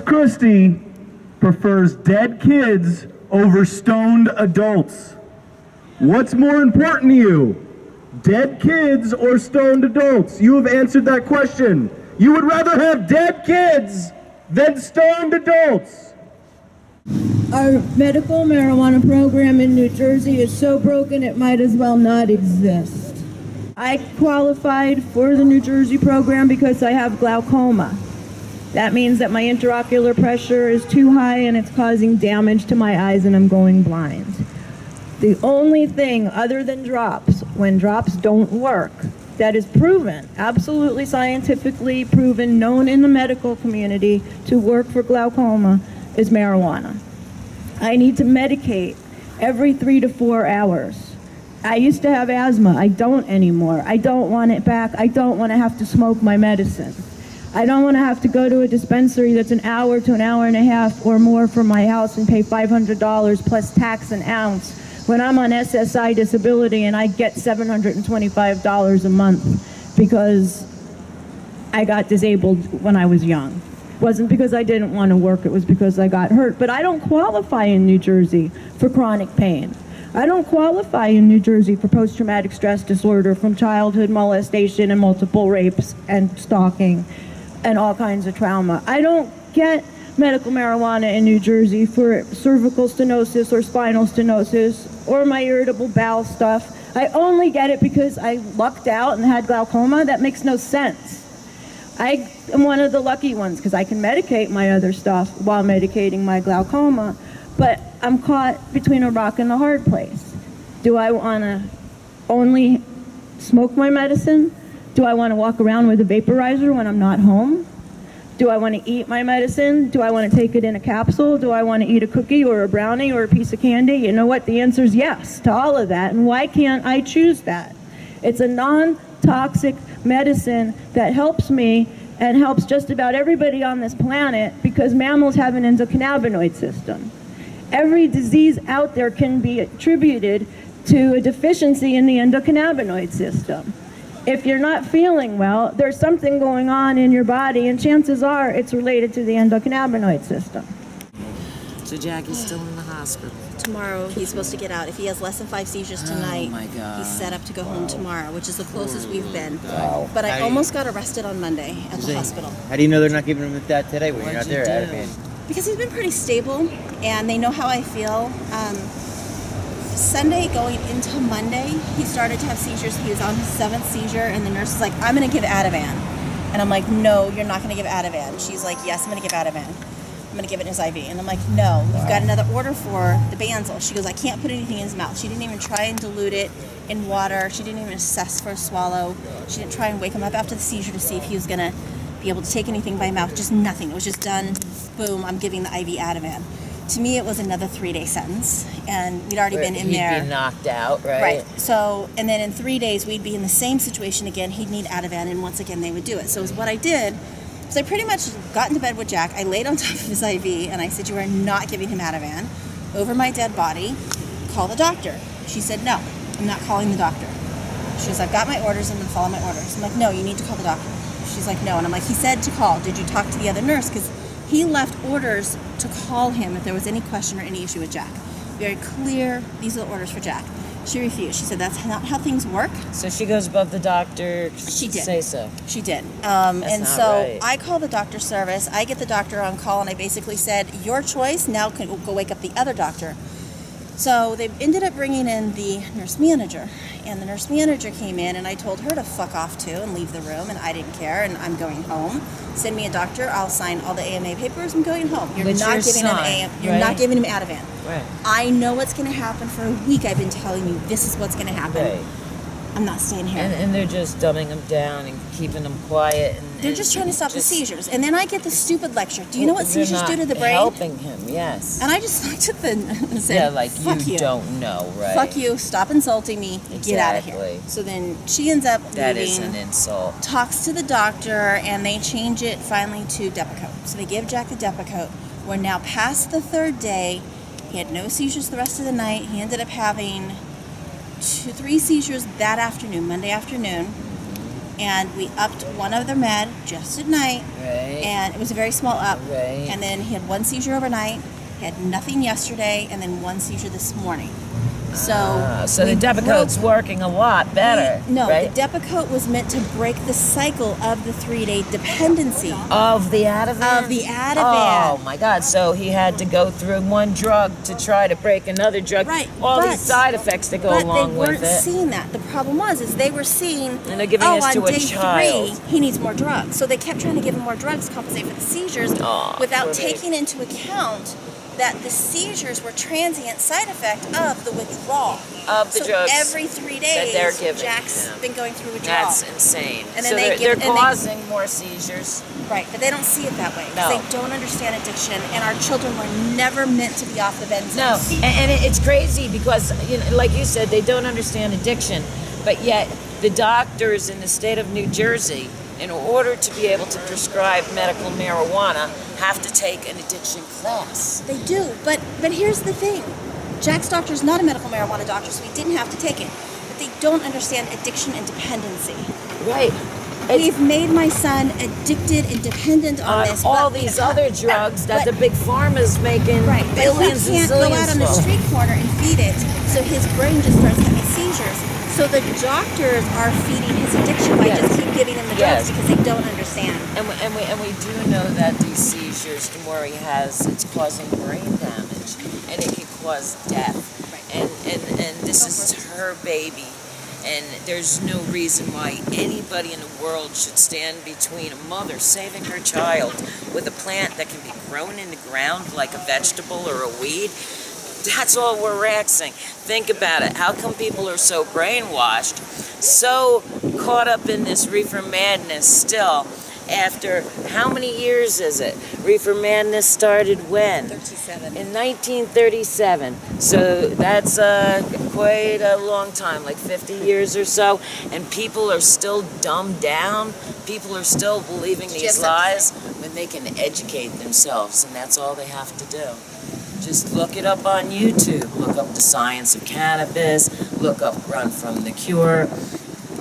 Corpus Christi prefers dead kids over stoned adults. What's more important to you? Dead kids or stoned adults? You have answered that question. You would rather have dead kids than stoned adults. Our medical marijuana program in New Jersey is so broken it might as well not exist. I qualified for the New Jersey program because I have glaucoma. That means that my intraocular pressure is too high and it's causing damage to my eyes and I'm going blind. The only thing other than drops, when drops don't work, that is proven, absolutely scientifically proven, known in the medical community to work for glaucoma, is marijuana. I need to medicate every 3 to 4 hours. I used to have asthma. I don't anymore. I don't want it back. I don't want to have to smoke my medicine. I don't want to have to go to a dispensary that's an hour to an hour and a half or more from my house and pay $500 plus tax an ounce when I'm on SSI disability and I get $725 a month because I got disabled when I was young. It wasn't because I didn't want to work, it was because I got hurt. But I don't qualify in New Jersey for chronic pain. I don't qualify in New Jersey for post-traumatic stress disorder from childhood molestation and multiple rapes and stalking and all kinds of trauma. I don't get medical marijuana in New Jersey for cervical stenosis or spinal stenosis or my irritable bowel stuff. I only get it because I lucked out and had glaucoma. That makes no sense. I am one of the lucky ones because I can medicate my other stuff while medicating my glaucoma, but I'm caught between a rock and a hard place. Do I want to only smoke my medicine? Do I want to walk around with a vaporizer when I'm not home? Do I want to eat my medicine? Do I want to take it in a capsule? Do I want to eat a cookie or a brownie or a piece of candy? You know what? The answer is yes to all of that. And why can't I choose that? It's a non-toxic medicine that helps me and helps just about everybody on this planet because mammals have an endocannabinoid system. Every disease out there can be attributed to a deficiency in the endocannabinoid system. If you're not feeling well, there's something going on in your body, and chances are it's related to the endocannabinoid system. So Jackie's still in the hospital. Tomorrow he's supposed to get out. If he has less than 5 seizures tonight, oh my God. he's set up to go home tomorrow, which is the closest we've been. Wow. But I almost got arrested on Monday at the hospital. How do you know they're not giving him that today when you're not there? Because he's been pretty stable, and they know how I feel. Sunday going into Monday, he started to have seizures. He was on his 7th seizure, and the nurse was like, I'm going to give Ativan. And I'm like, no, you're not going to give Ativan. She's like, yes, I'm going to give Ativan. I'm going to give it in his IV. And I'm like, no, you've got another order for the Banzel. She goes, I can't put anything in his mouth. She didn't even try and dilute it in water. She didn't even assess for a swallow. She didn't try and wake him up after the seizure to see if he was going to be able to take anything by mouth. Just nothing. It was just done. Boom, I'm giving the IV Ativan. To me, it was another 3-day sentence, and we'd already been in there. He'd be knocked out, right? Right. So, and then in 3 days, we'd be in the same situation again. He'd need Ativan, and once again, they would do it. So what I did was I pretty much got into bed with Jack. I laid on top of his IV, and I said, you are not giving him Ativan over my dead body. Call the doctor. She said, no, I'm not calling the doctor. She goes, I've got my orders. I'm going to follow my orders. I'm like, no, you need to call the doctor. She's like, no. And I'm like, he said to call. Did you talk to the other nurse? Because he left orders to call him if there was any question or any issue with Jack. Very clear, these are the orders for Jack. She refused. She said that's not how things work. So she goes above the doctor. She did. Say so. She did. And so right. I call the doctor service. I get the doctor on call, and I basically said, your choice, now can go wake up the other doctor. So they ended up bringing in the nurse manager, and the nurse manager came in, and I told her to fuck off too and leave the room, and I didn't care, and I'm going home. Send me a doctor. I'll sign all the AMA papers. I'm going home. You're not giving him Ativan. Right. I know what's going to happen. For a week I've been telling you this is what's going to happen. Right. I'm not staying here. And they're just dumbing him down and keeping him quiet. And they're just trying to stop the seizures. And then I get the stupid lecture. Do you know what seizures do to the brain? Helping him, yes. And I just looked at the and said, yeah, like fuck you don't know, right? Fuck you. Stop insulting me. Exactly. Get out of here. So then she ends up that leaving. Is an insult. Talks to the doctor, and they change it finally to Depakote. So they give Jack the Depakote. We're now past the 3rd day. He had no seizures the rest of the night. He ended up having 3 seizures that afternoon, Monday afternoon. and we upped one of their med just at night, Right. and it was a very small up. Right. And then he had one seizure overnight, he had nothing yesterday, and then one seizure this morning. So, So the we Depakote's broke- working a lot better. No, right? the Depakote was meant to break the cycle of the 3-day dependency. Of the Ativan? Of the Ativan. Oh my God! So he had to go through one drug to try to break another drug. Right, All but- these side effects that go But along they with weren't it. seeing that. The problem was they were seeing, And they're giving oh, this on to a day child. 3, he needs more drugs. So they kept trying to give him more drugs to compensate for the seizures Oh, without poor baby. taking into account that the seizures were transient side effect of the withdrawal. Of the so drugs every 3 days, they're giving Jack's him. been going through withdrawal. That's insane. And then so they they're, give- and they're they- causing more seizures. Right, but they don't see it that way because No. they don't understand addiction, and our children were never meant to be off the benzos. No, and it's crazy because, you know, like you said, they don't understand addiction, but yet the doctors in the state of New Jersey, in order to be able to prescribe medical marijuana, have to take an addiction class. They do, but here's the thing. Jack's doctor is not a medical marijuana doctor, so he didn't have to take it. But they don't understand addiction and dependency. Right. We've made my son addicted and dependent on this. all but- these other drugs that but- the big pharma's making Right, but billions he and can't go out zillions on the for. street corner and feed it, so his brain just starts having seizures. So the doctors are feeding his addiction by Yes. just keep giving him the Yes. drugs because they don't understand. And we do know that these seizures, the more he has, it's causing brain damage, and it can cause death. Right. And this is her baby, and there's no reason why anybody in the world should stand between a mother saving her child with a plant that can be grown in the ground like a vegetable or a weed. That's all we're asking. Think about it. How come people are so brainwashed, so caught up in this reefer madness still? After how many years is it? Reefer madness started when? 37. In 1937. So that's quite a long time, like 50 years or so. And people are still dumbed down. People are still believing these Just lies when they can educate themselves, and that's all they have to do. Just look it up on YouTube. Look up the science of cannabis. Look up Run from the Cure.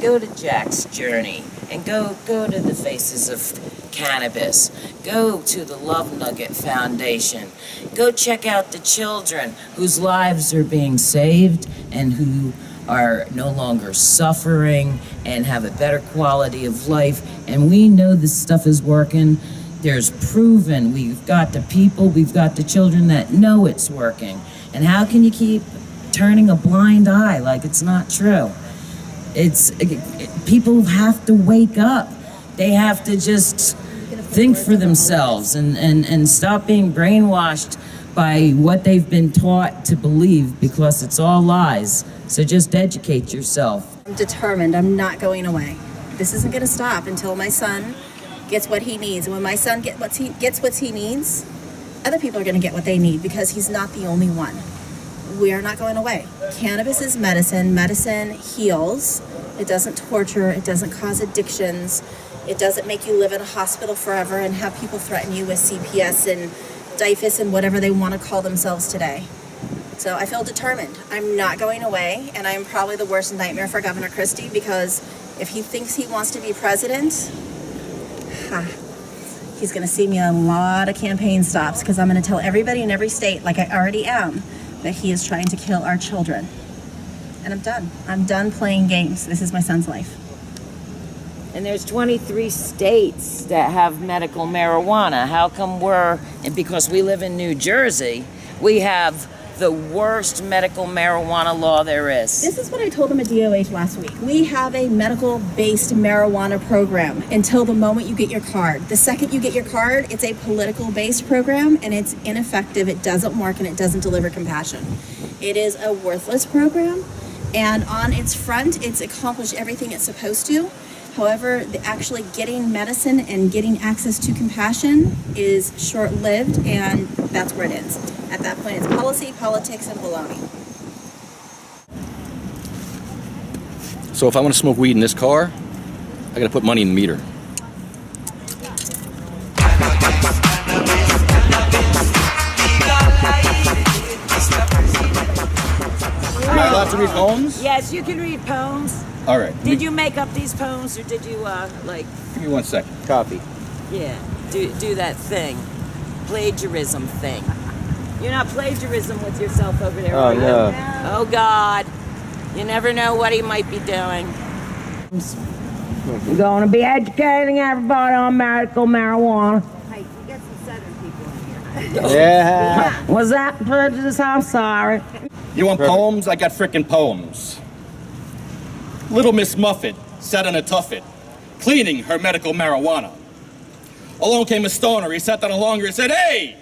Go to Jack's Journey and go to the Faces of Cannabis. Go to the Love Nugget Foundation. Go check out the children whose lives are being saved and who are no longer suffering and have a better quality of life. And we know this stuff is working. There's proven. We've got the people, we've got the children that know it's working. And how can you keep turning a blind eye like it's not true? People have to wake up. They have to just think for themselves and stop being brainwashed by what they've been taught to believe, because it's all lies. So just educate yourself. I'm determined. I'm not going away. This isn't going to stop until my son gets what he needs. And when my son gets what he needs, other people are going to get what they need because he's not the only one. We are not going away. Cannabis is medicine. Medicine heals. It doesn't torture. It doesn't cause addictions. It doesn't make you live in a hospital forever and have people threaten you with CPS and DIFUS and whatever they want to call themselves today. So I feel determined. I'm not going away, and I'm probably the worst nightmare for Governor Christie because if he thinks he wants to be president, he's going to see me on a lot of campaign stops because I'm going to tell everybody in every state, like I already am, that he is trying to kill our children. And I'm done. I'm done playing games. This is my son's life. And there's 23 states that have medical marijuana. How come and because we live in New Jersey, we have the worst medical marijuana law there is? This is what I told them at DOH last week. We have a medical-based marijuana program until the moment you get your card. The second you get your card, it's a political-based program, and it's ineffective, it doesn't work, and it doesn't deliver compassion. It is a worthless program, and on its front, it's accomplished everything it's supposed to. However, actually getting medicine and getting access to compassion is short-lived, and that's where it ends. At that point, it's policy, politics, and baloney. So if I want to smoke weed in this car, I gotta put money in the meter. Am I allowed to read poems? Yes, you can read poems. All right. Did you make up these poems, or did you like? Give me 1 second. Coffee. Yeah, do that thing, plagiarism thing. You're not plagiarism with yourself over there. Oh, are you? no. Oh God, you never know what he might be doing. We're going to be educating everybody on medical marijuana. Hey, you got some Southern people in here. Yeah. Was that prejudice? I'm sorry. You want poems? I got frickin' poems. Little Miss Muffet sat on a tuffet, cleaning her medical marijuana. Along came a stoner. He sat down along her and said, "Hey,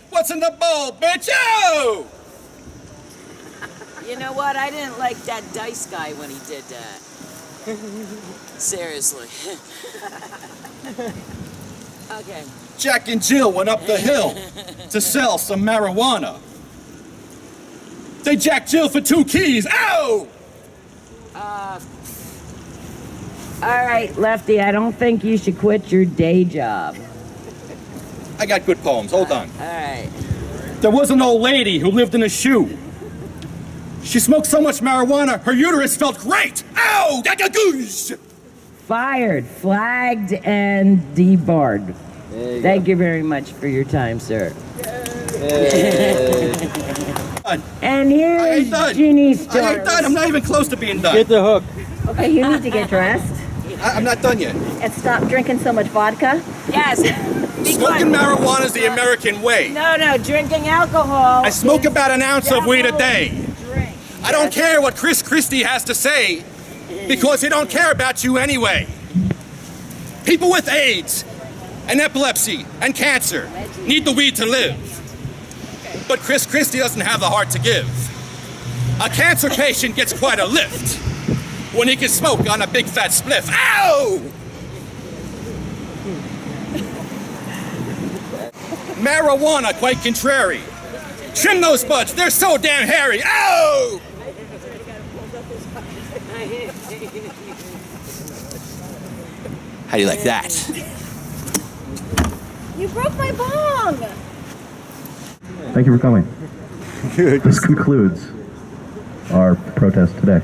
what's in the bowl, bitch? Oh!" You know what? I didn't like that dice guy when he did that. Seriously. Okay. Jack and Jill went up the hill to sell some marijuana. They jacked Jill for 2 keys. Ow! All right, Lefty, I don't think you should quit your day job. I got good poems. Hold on. All right. There was an old lady who lived in a shoe. She smoked so much marijuana, her uterus felt great. Ow! Gagagoosh! Fired, flagged, and debarred. Thank you very much for your time, sir. And I here's ain't done. Jeannie's I story. ain't done. I'm not even close to being done. Get the hook. Okay, you need to get dressed I'm not done yet. and stop drinking so much vodka. Yes. Smoking marijuana is the American way. No, drinking alcohol. I smoke about an ounce of weed a day. Drink. I don't care what Chris Christie has to say, because he don't care about you anyway. People with AIDS and epilepsy and cancer need the weed to live. But Chris Christie doesn't have the heart to give. A cancer patient gets quite a lift when he can smoke on a big fat spliff. Ow! Marijuana, quite contrary. Trim those buds, they're so damn hairy. Ow! How do you like that? You broke my bong! Thank you for coming. This concludes our protest today.